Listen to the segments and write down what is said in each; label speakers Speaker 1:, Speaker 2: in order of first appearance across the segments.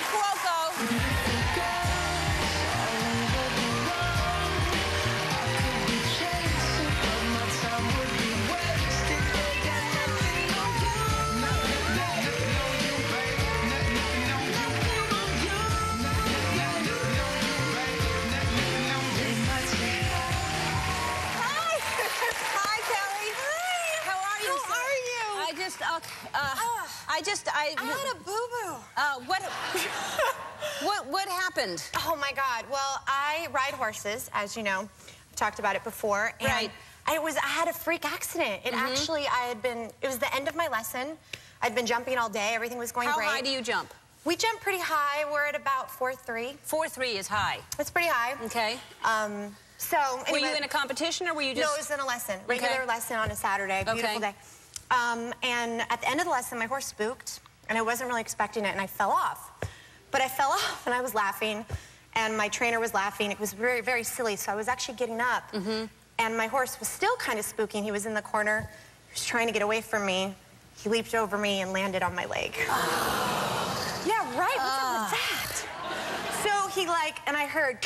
Speaker 1: Cuoco.
Speaker 2: I had a boo-boo.
Speaker 1: What happened?
Speaker 2: Oh, my God. Well, I ride horses, as you know. I've talked about it before. And
Speaker 1: right.
Speaker 2: I had a freak accident. It actually, it was the end of my lesson. I'd been jumping all day. Everything was going great.
Speaker 1: How high do you jump?
Speaker 2: We jump pretty high. We're at about 4'3".
Speaker 1: 4'3" is high.
Speaker 2: It's pretty high.
Speaker 1: Okay.
Speaker 2: So, anyway,
Speaker 1: were you in a competition, or were you just...
Speaker 2: No, it was in a lesson. Regular lesson on a Saturday. Beautiful day. And at the end of the lesson, my horse spooked, and I wasn't really expecting it, and I fell off. But I fell off, and I was laughing, and my trainer was laughing. It was very, very silly, so I was actually getting up, and my horse was still kind of spooking. He was in the corner. He was trying to get away from me. He leaped over me and landed on my leg. Yeah, right. What's up with that? So he, and I heard...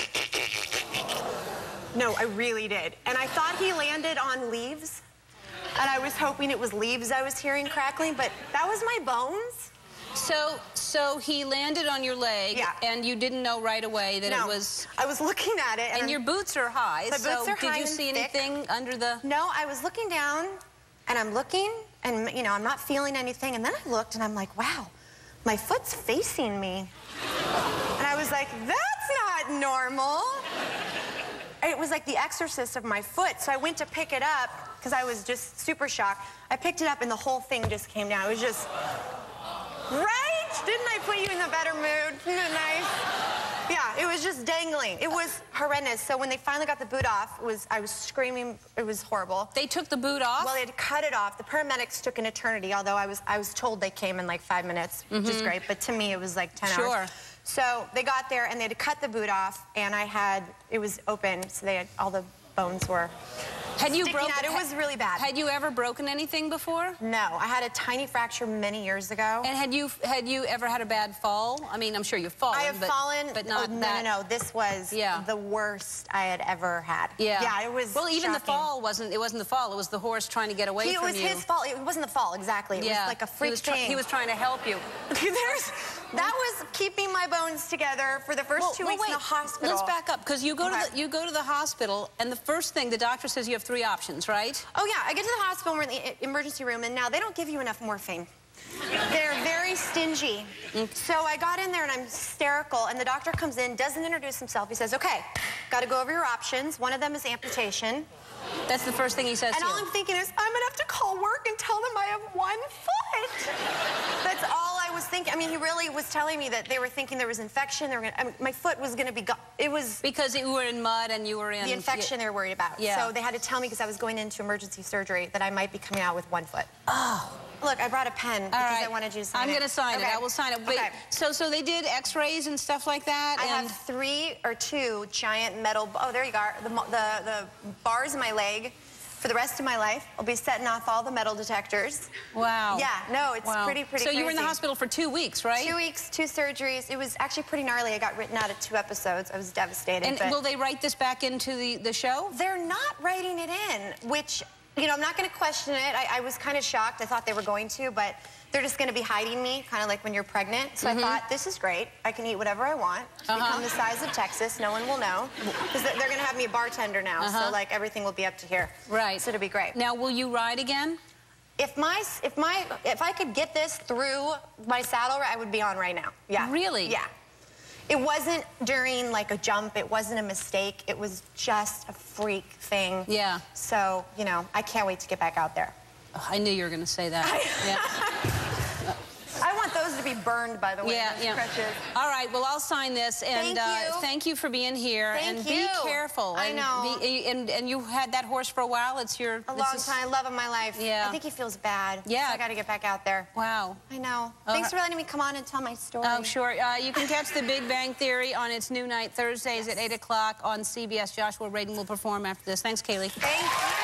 Speaker 2: No, I really did. And I thought he landed on leaves. And I was hoping it was leaves I was hearing crackling, but that was my bones.
Speaker 1: So he landed on your leg, and you didn't know right away that it was...
Speaker 2: I was looking at it.
Speaker 1: And your boots are high,
Speaker 2: my boots are high.
Speaker 1: Did you see anything under the...
Speaker 2: No, I was looking down, and I'm looking, and, you know, I'm not feeling anything. And then I looked, and I'm like, wow, my foot's facing me. And I was like, that's not normal. It was like the exorcist of my foot, so I went to pick it up, because I was just super shocked. I picked it up, and the whole thing just came down. It was just... Right? Didn't I put you in a better mood? Isn't it nice? Yeah, it was just dangling. It was horrendous. So when they finally got the boot off, I was screaming. It was horrible.
Speaker 1: They took the boot off?
Speaker 2: Well, they had to cut it off. The paramedics took an eternity, although I was told they came in like 5 minutes, which is great. But to me, it was like 10 hours.
Speaker 1: Sure.
Speaker 2: So they got there, and they had to cut the boot off, and it was open, so they had, all the bones were sticking out. It was really bad.
Speaker 1: Had you ever broken anything before?
Speaker 2: No, I had a tiny fracture many years ago.
Speaker 1: And had you ever had a bad fall? I mean, I'm sure you've fallen.
Speaker 2: I have fallen,
Speaker 1: but not that.
Speaker 2: No. This was the worst I had ever had.
Speaker 1: Yeah.
Speaker 2: Yeah, it was.
Speaker 1: Well, even
Speaker 2: shocking.
Speaker 1: the fall wasn't. It wasn't the fall. It was the horse trying to get away from you.
Speaker 2: It was his fault. It wasn't the fall exactly. It was like a freak thing.
Speaker 1: He was trying to help you.
Speaker 2: That was keeping my bones together for the first 2 weeks in the hospital.
Speaker 1: Let's back up, because you go to the hospital, and the first thing the doctor says, you have 3 options, right?
Speaker 2: Oh yeah, I get to the hospital. We're in the emergency room, and now they don't give you enough morphine. They're very stingy. So I got in there, and I'm hysterical, and the doctor comes in, doesn't introduce himself. He says, okay, got to go over your options. One of them is amputation.
Speaker 1: That's the first thing he says to you.
Speaker 2: And all I'm thinking is, I'm going to have to call work and tell them I have 1 foot. That's all I was thinking. I mean, he really was telling me that they were thinking there was infection. They were my foot was going to be gone. It was...
Speaker 1: Because you were in mud and you were in...
Speaker 2: The infection they were worried about.
Speaker 1: Yeah.
Speaker 2: So they had to tell me, because I was going into emergency surgery, that I might be coming out with 1 foot.
Speaker 1: Oh.
Speaker 2: Look, I brought a pen because I wanted you to sign it.
Speaker 1: I'm going to sign it. I will sign it. Wait,
Speaker 2: okay.
Speaker 1: So they did x-rays and stuff like that?
Speaker 2: I have 3 or 2 giant metal... Oh, there you are. The bars in my leg. For the rest of my life, I'll be setting off all the metal detectors.
Speaker 1: Wow.
Speaker 2: Yeah, no, it's pretty crazy.
Speaker 1: So you were in the hospital for 2 weeks, right?
Speaker 2: 2 weeks, 2 surgeries. It was actually pretty gnarly. I got written out of 2 episodes. I was devastated.
Speaker 1: And will they write this back into the show?
Speaker 2: They're not writing it in, which, you know, I'm not going to question it. I was kind of shocked. I thought they were going to, but they're just going to be hiding me, kind of like when you're pregnant. So I thought, this is great. I can eat whatever I want. Become the size of Texas. No one will know. Because they're going to have me a bartender now. So, like, everything will be up to here.
Speaker 1: Right.
Speaker 2: So it'll be great.
Speaker 1: Now, will you ride again?
Speaker 2: If I could get this through my saddle, I would be on right now. Yeah.
Speaker 1: Really?
Speaker 2: Yeah. It wasn't during, like, a jump. It wasn't a mistake. It was just a freak thing.
Speaker 1: Yeah.
Speaker 2: So, you know, I can't wait to get back out there.
Speaker 1: Oh, I knew you were going to say that.
Speaker 2: I want those to be burned, by the way.
Speaker 1: Yeah. All right, well, I'll sign this, and thank you for being here.
Speaker 2: Thank you.
Speaker 1: Be careful.
Speaker 2: I know.
Speaker 1: And you had that horse for a while. It's your
Speaker 2: a long time, love of my life.
Speaker 1: Yeah.
Speaker 2: I think he feels bad.
Speaker 1: Yeah.
Speaker 2: So I got to get back out there.
Speaker 1: Wow.
Speaker 2: I know. Thanks for letting me come on and tell my story.
Speaker 1: Oh, sure. You can catch The Big Bang Theory on its new night Thursdays at 8 o'clock on CBS. Joshua Radin will perform after this. Thanks, Kaley.
Speaker 2: Thank you.